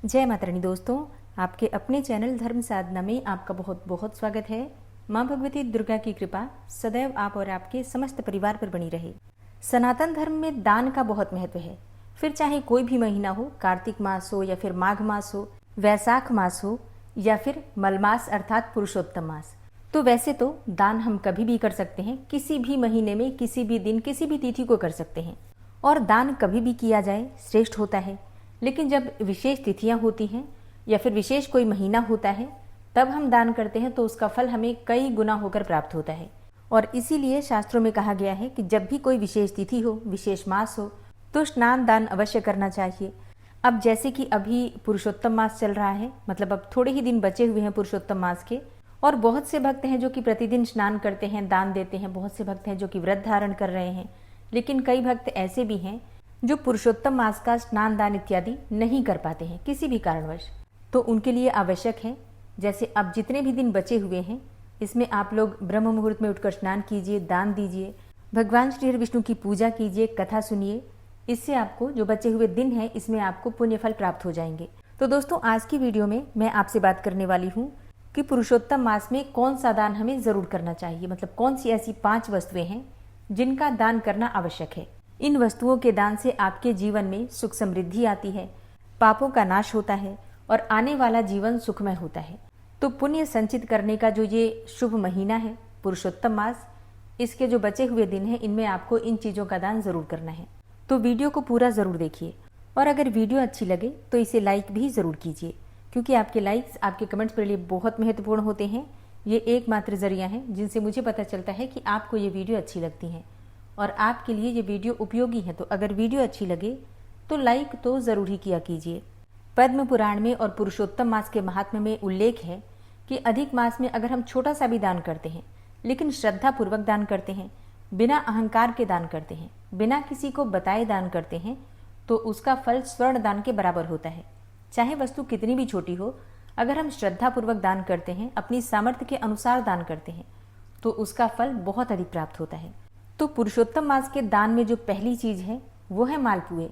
जय माता रानी दोस्तों, आपके अपने चैनल धर्म साधना में आपका बहुत बहुत स्वागत है। माँ भगवती दुर्गा की कृपा सदैव आप और आपके समस्त परिवार पर बनी रहे। सनातन धर्म में दान का बहुत महत्व है। फिर चाहे कोई भी महीना हो, कार्तिक मास हो या फिर माघ मास हो, वैशाख मास हो या फिर मलमास अर्थात पुरुषोत्तम मास। तो वैसे तो दान हम कभी भी कर सकते हैं, किसी भी महीने में, किसी भी दिन, किसी भी तिथि को कर सकते हैं और दान कभी भी किया जाए श्रेष्ठ होता है। लेकिन जब विशेष तिथियां होती हैं या फिर विशेष कोई महीना होता है तब हम दान करते हैं तो उसका फल हमें कई गुना होकर प्राप्त होता है। और इसीलिए शास्त्रों में कहा गया है कि जब भी कोई विशेष तिथि हो, विशेष मास हो तो स्नान दान अवश्य करना चाहिए। अब जैसे कि अभी पुरुषोत्तम मास चल रहा है, मतलब अब थोड़े ही दिन बचे हुए हैं पुरुषोत्तम मास के, और बहुत से भक्त हैं जो कि प्रतिदिन स्नान करते हैं, दान देते हैं। बहुत से भक्त हैं जो कि व्रत धारण कर रहे हैं। लेकिन कई भक्त ऐसे भी हैं जो पुरुषोत्तम मास का स्नान दान इत्यादि नहीं कर पाते हैं किसी भी कारणवश। तो उनके लिए आवश्यक है, जैसे अब जितने भी दिन बचे हुए हैं इसमें आप लोग ब्रह्म मुहूर्त में उठकर स्नान कीजिए, दान दीजिए, भगवान श्री हरि विष्णु की पूजा कीजिए, कथा सुनिए। इससे आपको जो बचे हुए दिन हैं इसमें आपको पुण्य फल प्राप्त हो जाएंगे। तो दोस्तों, आज की वीडियो में मैं आपसे बात करने वाली हूँ कि पुरुषोत्तम मास में कौन सा दान हमें जरूर करना चाहिए, मतलब कौन सी ऐसी 5 वस्तुएं हैं जिनका दान करना आवश्यक है। इन वस्तुओं के दान से आपके जीवन में सुख समृद्धि आती है, पापों का नाश होता है और आने वाला जीवन सुखमय होता है। तो पुण्य संचित करने का जो ये शुभ महीना है पुरुषोत्तम मास, इसके जो बचे हुए दिन हैं इनमें आपको इन चीज़ों का दान जरूर करना है। तो वीडियो को पूरा ज़रूर देखिए और अगर वीडियो अच्छी लगे तो इसे लाइक भी ज़रूर कीजिए, क्योंकि आपके लाइक्स, आपके कमेंट्स मेरे लिए बहुत महत्वपूर्ण होते हैं। ये एकमात्र जरिया है जिनसे मुझे पता चलता है कि आपको ये वीडियो अच्छी लगती है और आपके लिए ये वीडियो उपयोगी है। तो अगर वीडियो अच्छी लगे तो लाइक तो ज़रूर ही किया कीजिए। पद्म पुराण में और पुरुषोत्तम मास के महात्म्य में उल्लेख है कि अधिक मास में अगर हम छोटा सा भी दान करते हैं, लेकिन श्रद्धा पूर्वक दान करते हैं, बिना अहंकार के दान करते हैं, बिना किसी को बताए दान करते हैं, तो उसका फल स्वर्ण दान के बराबर होता है। चाहे वस्तु कितनी भी छोटी हो, अगर हम श्रद्धा पूर्वक दान करते हैं, अपनी सामर्थ्य के अनुसार दान करते हैं, तो उसका फल बहुत अधिक प्राप्त होता है। तो पुरुषोत्तम मास के दान में जो पहली चीज है वो है मालपुए,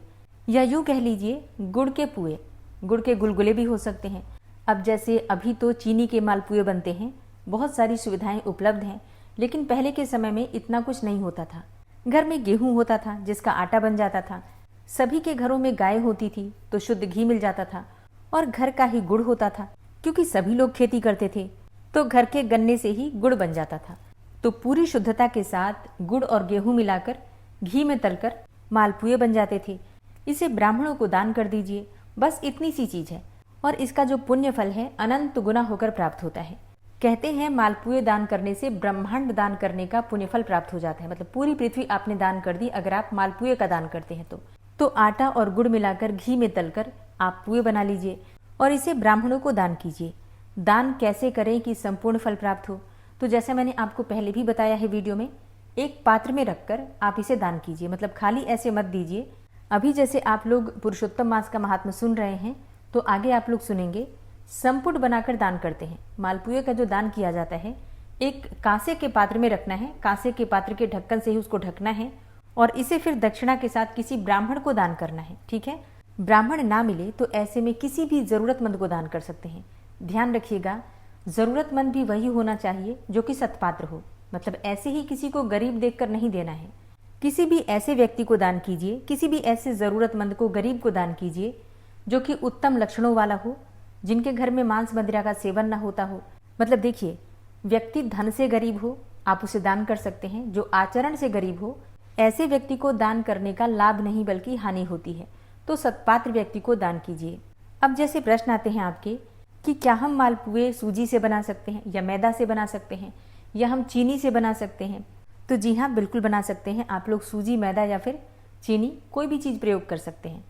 या यूं कह लीजिए गुड़ के पुए। गुड़ के गुलगुले भी हो सकते हैं। अब जैसे अभी तो चीनी के मालपुए बनते हैं, बहुत सारी सुविधाएं उपलब्ध हैं, लेकिन पहले के समय में इतना कुछ नहीं होता था। घर में गेहूं होता था जिसका आटा बन जाता था, सभी के घरों में गाय होती थी तो शुद्ध घी मिल जाता था, और घर का ही गुड़ होता था क्योंकि सभी लोग खेती करते थे तो घर के गन्ने से ही गुड़ बन जाता था। तो पूरी शुद्धता के साथ गुड़ और गेहूं मिलाकर घी में तलकर मालपुए बन जाते थे। इसे ब्राह्मणों को दान कर दीजिए, बस इतनी सी चीज है और इसका जो पुण्य फल है अनंत गुना होकर प्राप्त होता है। कहते हैं मालपुए दान करने से ब्रह्मांड दान करने का पुण्य फल प्राप्त हो जाता है, मतलब पूरी पृथ्वी आपने दान कर दी अगर आप मालपुए का दान करते हैं तो आटा और गुड़ मिलाकर घी में तलकर आप पुए बना लीजिए और इसे ब्राह्मणों को दान कीजिए। दान कैसे करें कि संपूर्ण फल प्राप्त हो? तो जैसे मैंने आपको पहले भी बताया है वीडियो में, एक पात्र में रखकर आप इसे दान कीजिए, मतलब खाली ऐसे मत दीजिए। अभी जैसे आप लोग पुरुषोत्तम मास का महात्म्य सुन रहे हैं तो आगे आप लोग सुनेंगे, संपुट बनाकर दान करते हैं। मालपुए का जो दान किया जाता है एक कांसे के पात्र में रखना है, कांसे के पात्र के ढक्कन से ही उसको ढकना है और इसे फिर दक्षिणा के साथ किसी ब्राह्मण को दान करना है। ठीक है, ब्राह्मण ना मिले तो ऐसे में किसी भी जरूरतमंद को दान कर सकते हैं। ध्यान रखिएगा, जरूरतमंद भी वही होना चाहिए जो कि सत्पात्र हो, मतलब ऐसे ही किसी को गरीब देखकर नहीं देना है। किसी भी ऐसे व्यक्ति को दान कीजिए, किसी भी ऐसे जरूरतमंद को, गरीब को दान कीजिए जो कि उत्तम लक्षणों वाला हो, जिनके घर में मांस मदिरा का सेवन न होता हो। मतलब देखिए, व्यक्ति धन से गरीब हो आप उसे दान कर सकते हैं, जो आचरण से गरीब हो ऐसे व्यक्ति को दान करने का लाभ नहीं बल्कि हानि होती है। तो सत्पात्र व्यक्ति को दान कीजिए। अब जैसे प्रश्न आते हैं आपके कि क्या हम मालपुए सूजी से बना सकते हैं या मैदा से बना सकते हैं या हम चीनी से बना सकते हैं? तो जी हाँ, बिल्कुल बना सकते हैं। आप लोग सूजी, मैदा या फिर चीनी कोई भी चीज़ प्रयोग कर सकते हैं।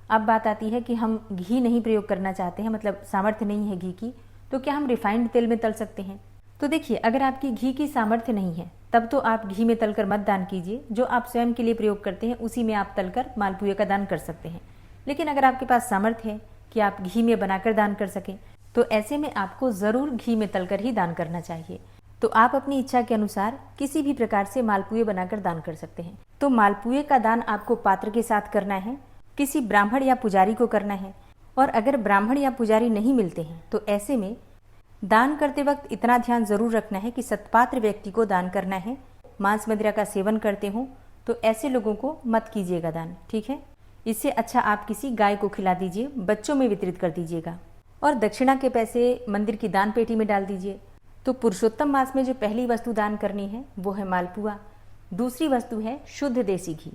अब बात आती है कि हम घी नहीं प्रयोग करना चाहते हैं, मतलब सामर्थ्य नहीं है घी की, तो क्या हम रिफाइंड तेल में तल सकते हैं? तो देखिए, अगर आपकी घी की सामर्थ्य नहीं है तब तो आप घी में तलकर मत दान कीजिए। जो आप स्वयं के लिए प्रयोग करते हैं उसी में आप तलकर मालपुए का दान कर सकते हैं। लेकिन अगर आपके पास सामर्थ्य है कि आप घी में बनाकर दान कर सकें तो ऐसे में आपको ज़रूर घी में तलकर ही दान करना चाहिए। तो आप अपनी इच्छा के अनुसार किसी भी प्रकार से मालपुए बनाकर दान कर सकते हैं। तो मालपुए का दान आपको पात्र के साथ करना है, किसी ब्राह्मण या पुजारी को करना है और अगर ब्राह्मण या पुजारी नहीं मिलते हैं तो ऐसे में दान करते वक्त इतना ध्यान जरूर रखना है कि सत्पात्र व्यक्ति को दान करना है। मांस मदिरा का सेवन करते हो तो ऐसे लोगों को मत कीजिएगा दान, ठीक है। इससे अच्छा आप किसी गाय को खिला दीजिए, बच्चों में वितरित कर दीजिएगा। और दक्षिणा के पैसे मंदिर की दान पेटी में डाल दीजिए। तो पुरुषोत्तम मास में जो पहली वस्तु दान करनी है वो है मालपुआ। दूसरी वस्तु है शुद्ध देसी घी।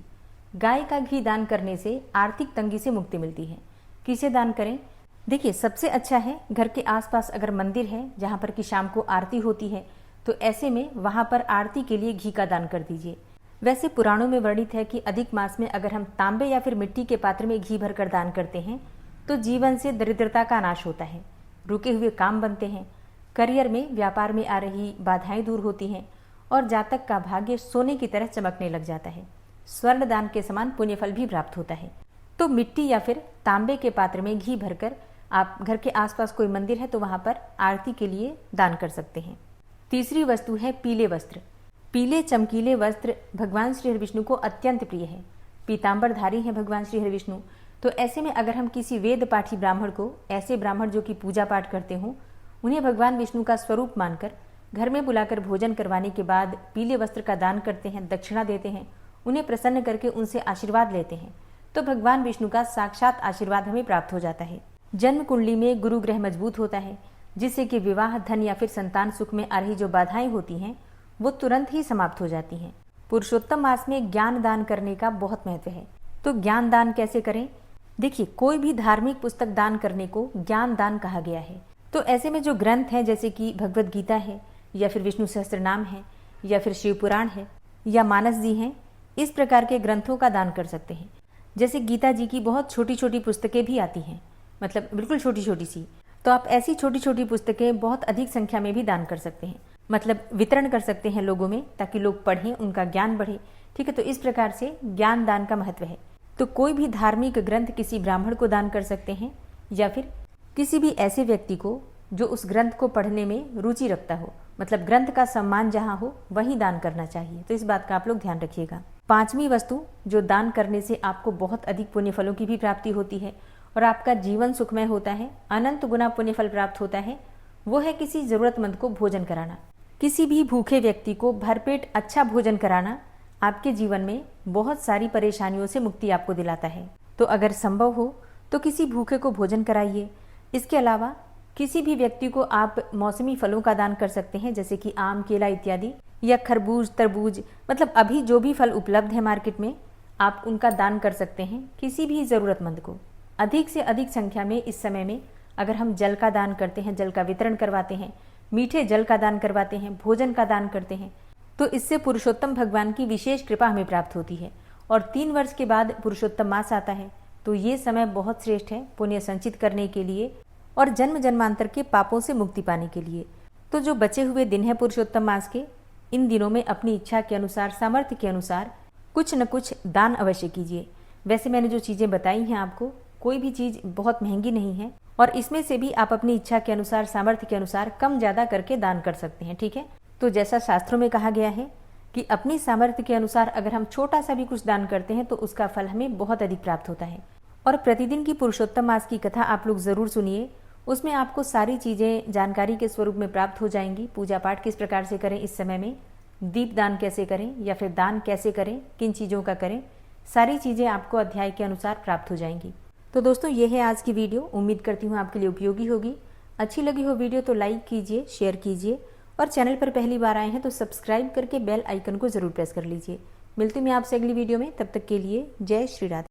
गाय का घी दान करने से आर्थिक तंगी से मुक्ति मिलती है। किसे दान करें? देखिए, सबसे अच्छा है घर के आसपास अगर मंदिर है जहाँ पर कि शाम को आरती होती है तो ऐसे में वहाँ पर आरती के लिए घी का दान कर दीजिए। वैसे पुराणों में वर्णित है कि अधिक मास में अगर हम तांबे या फिर मिट्टी के पात्र में घी भरकर दान करते हैं तो जीवन से दरिद्रता का नाश होता है, रुके हुए काम बनते हैं, करियर में व्यापार में आ रही बाधाएं दूर होती हैं और जातक का भाग्य सोने की तरह चमकने लग जाता है। स्वर्ण दान के समान पुण्य फल भी प्राप्त होता है। तो मिट्टी या फिर तांबे के पात्र में घी भरकर आप घर के आसपास कोई मंदिर है तो वहां पर आरती के लिए दान कर सकते हैं। तीसरी वस्तु है पीले वस्त्र। पीले चमकीले वस्त्र भगवान श्री हरिविष्णु को अत्यंत प्रिय है। पीताम्बरधारी हैं भगवान श्री हरिविष्णु। तो ऐसे में अगर हम किसी वेद पाठी ब्राह्मण को, ऐसे ब्राह्मण जो कि पूजा पाठ करते हों, उन्हें भगवान विष्णु का स्वरूप मानकर घर में बुलाकर भोजन करवाने के बाद पीले वस्त्र का दान करते हैं, दक्षिणा देते हैं, उन्हें प्रसन्न करके उनसे आशीर्वाद लेते हैं तो भगवान विष्णु का साक्षात आशीर्वाद हमें प्राप्त हो जाता है। जन्म कुंडली में गुरु ग्रह मजबूत होता है जिससे कि विवाह, धन या फिर संतान सुख में आ रही जो बाधाएं होती हैं वो तुरंत ही समाप्त हो जाती हैं। पुरुषोत्तम मास में ज्ञान दान करने का बहुत महत्व है। तो ज्ञान दान कैसे करें? देखिए, कोई भी धार्मिक पुस्तक दान करने को ज्ञान दान कहा गया है। तो ऐसे में जो ग्रंथ हैं जैसे कि भगवद गीता है या फिर विष्णु सहस्त्र नाम है या फिर शिव पुराण है या मानस जी हैं, इस प्रकार के ग्रंथों का दान कर सकते हैं। जैसे गीता जी की बहुत छोटी छोटी पुस्तकें भी आती हैं, मतलब बिल्कुल छोटी छोटी सी, तो आप ऐसी छोटी छोटी पुस्तकें बहुत अधिक संख्या में भी दान कर सकते हैं, मतलब वितरण कर सकते हैं लोगों में ताकि लोग पढ़ें, उनका ज्ञान बढ़े, ठीक है। तो इस प्रकार से ज्ञान दान का महत्व है। तो कोई भी धार्मिक ग्रंथ किसी ब्राह्मण को दान कर सकते हैं या फिर किसी भी ऐसे व्यक्ति को जो उस ग्रंथ को पढ़ने में रुचि रखता हो, मतलब ग्रंथ का सम्मान जहाँ हो वहीं दान करना चाहिए। तो इस बात का आप लोग ध्यान रखिएगा। पांचवी वस्तु जो दान करने से आपको बहुत अधिक पुण्य फलों की भी प्राप्ति होती है और आपका जीवन सुखमय होता है, अनंत गुना पुण्य फल प्राप्त होता है, वो है किसी जरूरतमंद को भोजन कराना। किसी भी भूखे व्यक्ति को भरपेट अच्छा भोजन कराना आपके जीवन में बहुत सारी परेशानियों से मुक्ति आपको दिलाता है। तो अगर संभव हो तो किसी भूखे को भोजन कराइए। इसके अलावा किसी भी व्यक्ति को आप मौसमी फलों का दान कर सकते हैं जैसे कि आम, केला इत्यादि, या खरबूज, तरबूज, मतलब अभी जो भी फल उपलब्ध है मार्केट में आप उनका दान कर सकते हैं किसी भी ज़रूरतमंद को। अधिक से अधिक संख्या में इस समय में अगर हम जल का दान करते हैं, जल का वितरण करवाते हैं, मीठे जल का दान करवाते हैं, भोजन का दान करते हैं, तो इससे पुरुषोत्तम भगवान की विशेष कृपा हमें प्राप्त होती है। और 3 वर्ष के बाद पुरुषोत्तम मास आता है तो ये समय बहुत श्रेष्ठ है पुण्य संचित करने के लिए और जन्म जन्मांतर के पापों से मुक्ति पाने के लिए। तो जो बचे हुए दिन है पुरुषोत्तम मास के, इन दिनों में अपनी इच्छा के अनुसार, सामर्थ्य के अनुसार कुछ न कुछ दान अवश्य कीजिए। वैसे मैंने जो चीज़ें बताई हैं आपको, कोई भी चीज़ बहुत महंगी नहीं है और इसमें से भी आप अपनी इच्छा के अनुसार, सामर्थ्य के अनुसार कम ज़्यादा करके दान कर सकते हैं, ठीक है। तो जैसा शास्त्रों में कहा गया है कि अपनी सामर्थ्य के अनुसार अगर हम छोटा सा भी कुछ दान करते हैं तो उसका फल हमें बहुत अधिक प्राप्त होता है। और प्रतिदिन की पुरुषोत्तम मास की कथा आप लोग ज़रूर सुनिए, उसमें आपको सारी चीज़ें जानकारी के स्वरूप में प्राप्त हो जाएंगी। पूजा पाठ किस प्रकार से करें इस समय में, दीप दान कैसे करें या फिर दान कैसे करें, किन चीज़ों का करें, सारी चीज़ें आपको अध्याय के अनुसार प्राप्त हो जाएंगी। तो दोस्तों ये है आज की वीडियो, उम्मीद करती हूँ आपके लिए उपयोगी होगी। अच्छी लगी हो वीडियो तो लाइक कीजिए, शेयर कीजिए और चैनल पर पहली बार आए हैं तो सब्सक्राइब करके बेल आइकन को ज़रूर प्रेस कर लीजिए। मिलती हूँ मैं आपसे अगली वीडियो में, तब तक के लिए जय श्री राधे।